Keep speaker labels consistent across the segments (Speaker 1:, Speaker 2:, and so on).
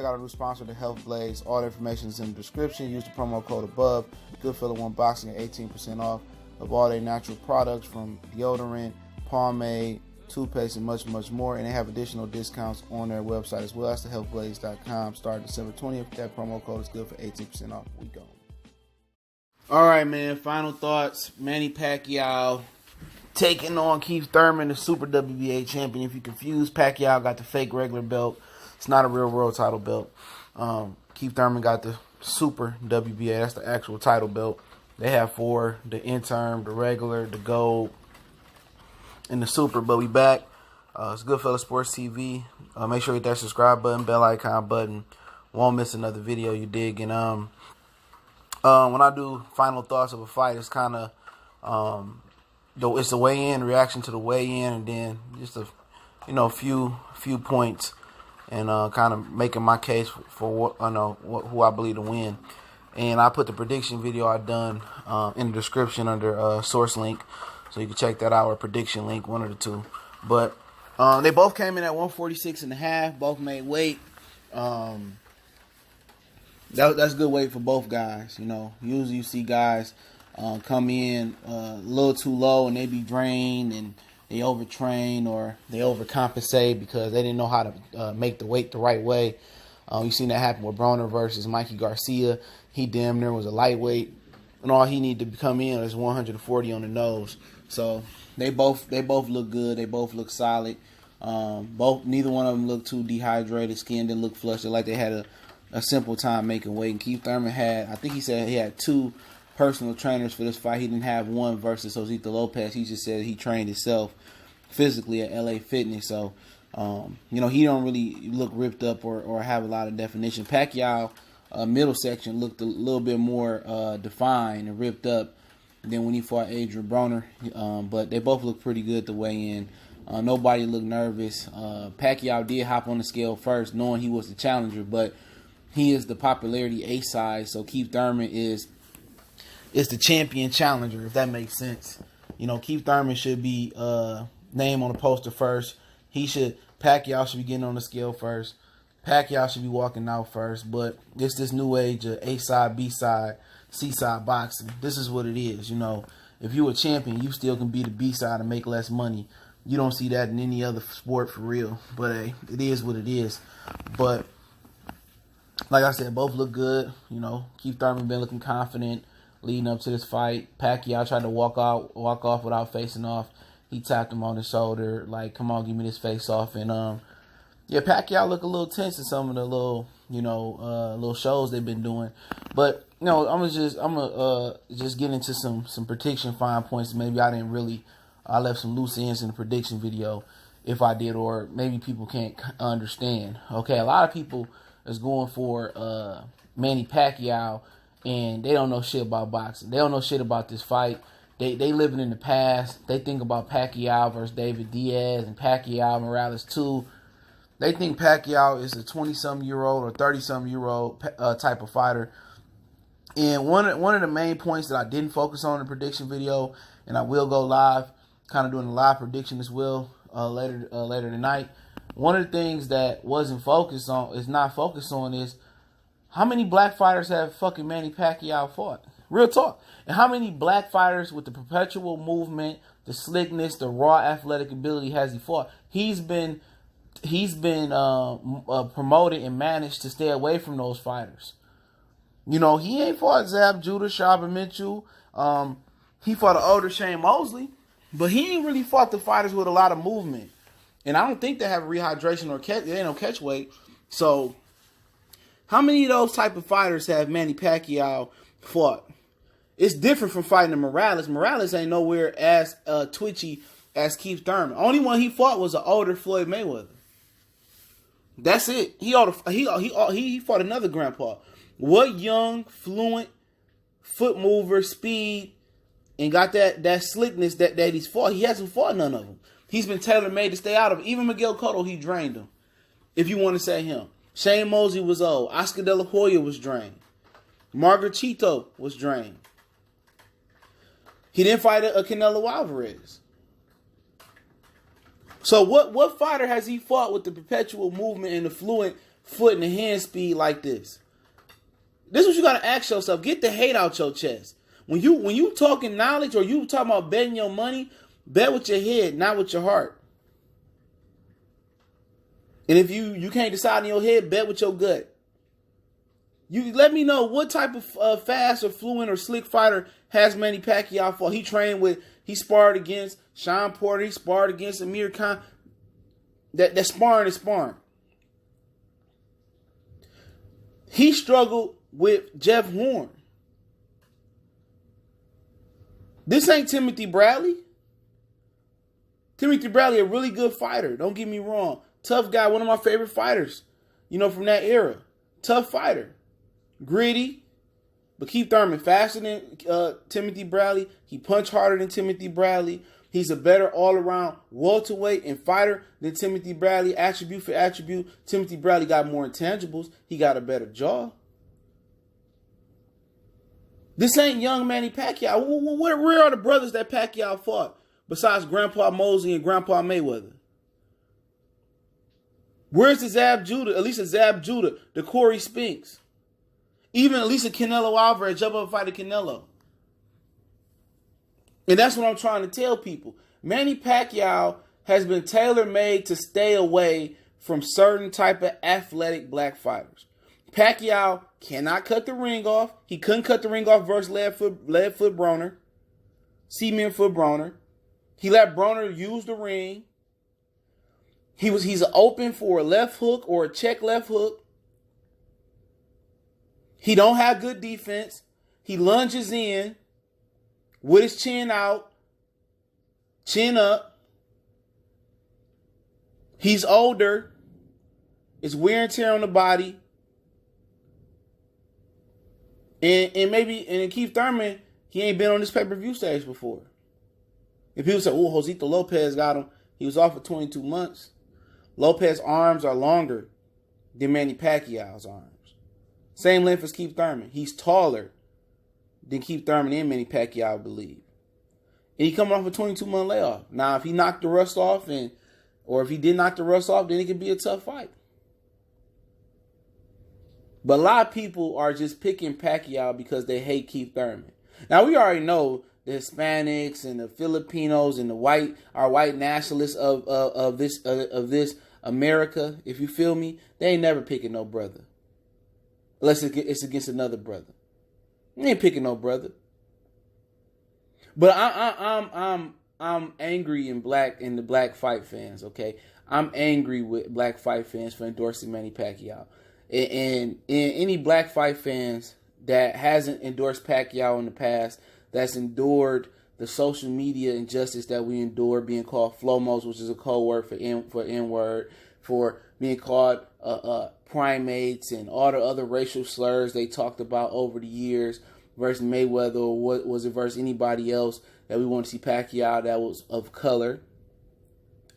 Speaker 1: check out our new sponsor, the Health Blaze. All the information is in the description. Use the promo code above. Goodfellow Boxing at 18% off of all their natural products from deodorant, pomade, toothpaste, and much, much more. And they have additional discounts on their website as well. That's thehealthblaze.com. Starting December 20th. That promo code is good for 18% off. We go. All right, man. Final thoughts. Manny Pacquiao taking on Keith Thurman, the Super WBA champion. If you're confused, Pacquiao got the fake regular belt. It's not a real world title belt. Keith Thurman got the Super WBA. That's the actual title belt. They have 4, the interim, the regular, the gold, and the super. But we back. It's Goodfellow Sports TV. Make sure you hit that subscribe button, bell icon button. Won't miss another video, you dig. And when I do final thoughts of a fight, it's kind of it's the weigh-in, reaction to the weigh-in, and then just a few points, and kind of making my case for who I believe to win. And I put the prediction video I done in the description under source link, so you can check that out, or prediction link, one of the two. But they both came in at 146.5. Both made weight. That's good weight for both guys. Usually you see guys come in a little too low and they be drained and they overtrain or they overcompensate because they didn't know how to make the weight the right way. You've seen that happen with Broner versus Mikey Garcia. He damn near was a lightweight, and all he needed to come in is 140 on the nose. So they both look good. They both look solid. Neither one of them looked too dehydrated. Skin didn't look flushed. Like they had a simple time making weight. And Keith Thurman I think he said he had 2 personal trainers for this fight. He didn't have one versus Josito Lopez. He just said he trained himself physically at LA Fitness. So, he don't really look ripped up or have a lot of definition. Pacquiao, middle section looked a little bit more defined and ripped up than when he fought Adrian Broner. But they both look pretty good to weigh in. Nobody looked nervous. Pacquiao did hop on the scale first, knowing he was the challenger, but he is the popularity A side, so Keith Thurman is the champion challenger, if that makes sense. Keith Thurman should be name on the poster first. Pacquiao should be getting on the scale first. Pacquiao should be walking out first. But it's this new age of A side, B side, C side boxing. This is what it is. If you're a champion, you still can be the B side and make less money. You don't see that in any other sport for real. But hey, it is what it is. But like I said, both look good. Keith Thurman been looking confident leading up to this fight. Pacquiao tried to walk off without facing off. He tapped him on the shoulder, like, come on, give me this face off. And Pacquiao look a little tense in some of the little shows they've been doing. But I'm gonna just get into some prediction fine points. Maybe I left some loose ends in the prediction video, if I did, or maybe people can't understand. Okay, a lot of people is going for Manny Pacquiao, and they don't know shit about boxing. They don't know shit about this fight. They living in the past. They think about Pacquiao versus David Diaz and Pacquiao Morales too. They think Pacquiao is a 20-something-year-old or 30-something-year-old type of fighter. And one of the main points that I didn't focus on in the prediction video, and I will go live, kind of doing a live prediction as well later tonight. One of the things that is not focused on is how many black fighters have fucking Manny Pacquiao fought? Real talk. And how many black fighters with the perpetual movement, the slickness, the raw athletic ability has he fought? He's been promoted and managed to stay away from those fighters. He ain't fought Zab Judah, Shabba Mitchell. He fought an older Shane Mosley, but he ain't really fought the fighters with a lot of movement. And I don't think they have rehydration or they ain't no catch weight. So how many of those type of fighters have Manny Pacquiao fought? It's different from fighting Morales. Morales ain't nowhere as twitchy as Keith Thurman. Only one he fought was an older Floyd Mayweather. That's it. He fought another grandpa. What young, fluent, foot mover, speed, and got that slickness that he's fought? He hasn't fought none of them. He's been tailor-made to stay out of it. Even Miguel Cotto, he drained him, if you want to say him. Shane Mosley was old. Oscar De La Hoya was drained. Margarito was drained. He didn't fight a Canelo Alvarez. So what fighter has he fought with the perpetual movement and the fluent foot and the hand speed like this. This is what you got to ask yourself. Get the hate out your chest. When you talking knowledge or you talking about betting your money, bet with your head, not with your heart. And if you can't decide in your head, bet with your gut. You let me know what type of fast or fluent or slick fighter has Manny Pacquiao fought. He sparred against Sean Porter. He sparred against Amir Khan. That sparring is sparring. He struggled with Jeff Horn. This ain't Timothy Bradley. Timothy Bradley, a really good fighter. Don't get me wrong. Tough guy, one of my favorite fighters, from that era. Tough fighter. Gritty. But Keith Thurman, faster than Timothy Bradley. He punched harder than Timothy Bradley. He's a better all-around welterweight and fighter than Timothy Bradley. Attribute for attribute. Timothy Bradley got more intangibles. He got a better jaw. This ain't young Manny Pacquiao. Where are the brothers that Pacquiao fought besides Grandpa Mosley and Grandpa Mayweather? Where's the Zab Judah? At least a Zab Judah, the Corey Spinks. Even at least a Canelo Alvarez jump up and fight a Canelo. And that's what I'm trying to tell people. Manny Pacquiao has been tailor-made to stay away from certain type of athletic black fighters. Pacquiao cannot cut the ring off. He couldn't cut the ring off versus lead foot Broner. Cement foot Broner. He let Broner use the ring. He's open for a left hook or a check left hook. He don't have good defense. He lunges in with his chin out, chin up. He's older. It's wear and tear on the body. And Keith Thurman, he ain't been on this pay-per-view stage before. If people say, oh, Josito Lopez got him, he was off for 22 months. Lopez's arms are longer than Manny Pacquiao's arms. Same length as Keith Thurman. He's taller than Keith Thurman and Manny Pacquiao, I believe. And he coming off a 22-month layoff. Now, if he knocked the rust off, or if he did knock the rust off, then it could be a tough fight. But a lot of people are just picking Pacquiao because they hate Keith Thurman. Now, we already know the Hispanics and the Filipinos and our white nationalists of this America, if you feel me, they ain't never picking no brother. Unless it's against another brother. They ain't picking no brother. But I'm angry in the black fight fans, okay? I'm angry with black fight fans for endorsing Manny Pacquiao. And any black fight fans that hasn't endorsed Pacquiao in the past, that's endured the social media injustice that we endure, being called flomos, which is a code word for N-word, for being called primates and all the other racial slurs they talked about over the years versus Mayweather, or what was it versus anybody else that we want to see Pacquiao that was of color.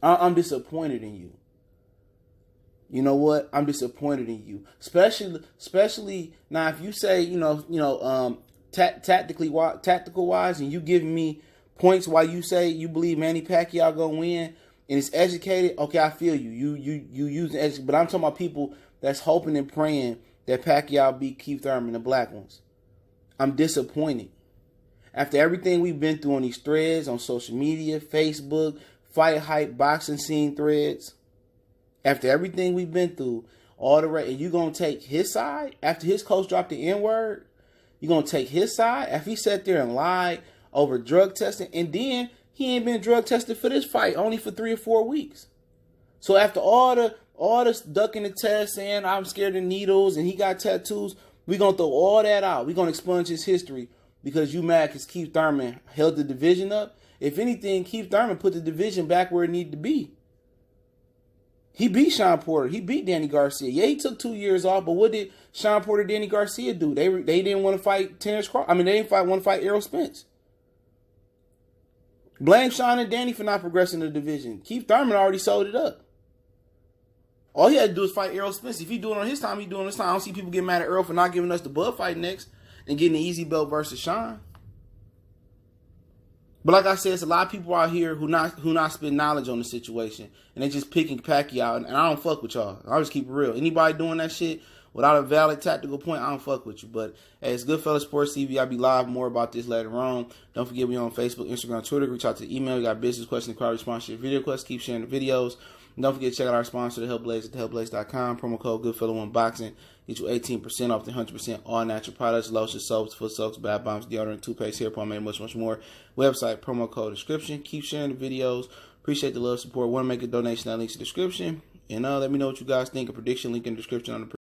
Speaker 1: I'm disappointed in you. You know what? I'm disappointed in you. Especially now, if you say, tactical wise, and you giving me points why you say you believe Manny Pacquiao gonna win, and it's educated. Okay, I feel you. You using education, but I'm talking about people that's hoping and praying that Pacquiao beat Keith Thurman, the black ones. I'm disappointed. After everything we've been through on these threads, on social media, Facebook, fight hype, boxing scene threads. After everything we've been through, and you gonna take his side after his coach dropped the N-word? You gonna take his side after he sat there and lied over drug testing, and then he ain't been drug tested for this fight only for 3 or 4 weeks. So after all the ducking the test, saying I'm scared of needles and he got tattoos, we gonna throw all that out. We gonna expunge his history because you mad because Keith Thurman held the division up. If anything, Keith Thurman put the division back where it needed to be. He beat Sean Porter. He beat Danny Garcia. Yeah, he took 2 years off, but what did Sean Porter, Danny Garcia do? They didn't want to fight Terrence Crawford. They didn't want to fight Errol Spence. Blame Sean and Danny for not progressing the division. Keith Thurman already sold it up. All he had to do is fight Errol Spence. If he do it on his time, he do it on his time. I don't see people get mad at Errol for not giving us the Bud fight next and getting the easy belt versus Sean. But like I said, it's a lot of people out here who not spend knowledge on the situation, and they just picking Pacquiao, and I don't fuck with y'all. I'll just keep it real. Anybody doing that shit without a valid tactical point, I don't fuck with you. But hey, it's Goodfellas Sports TV. I'll be live more about this later on. Don't forget we on Facebook, Instagram, Twitter. Reach out to the email. We got business questions, inquiry, sponsorship, video questions. Keep sharing the videos. And don't forget to check out our sponsor, The Health Blaze, at thehealthblaze.com. Promo code Goodfella1 Boxing. Get you 18% off the 100% all natural products, lotions, soaps, foot soaks, bath bombs, deodorant, toothpaste, hair pomade, much, much more. Website, promo code description. Keep sharing the videos. Appreciate the love, support. Want to make a donation? That link's in the description. And let me know what you guys think. A prediction link in the description on the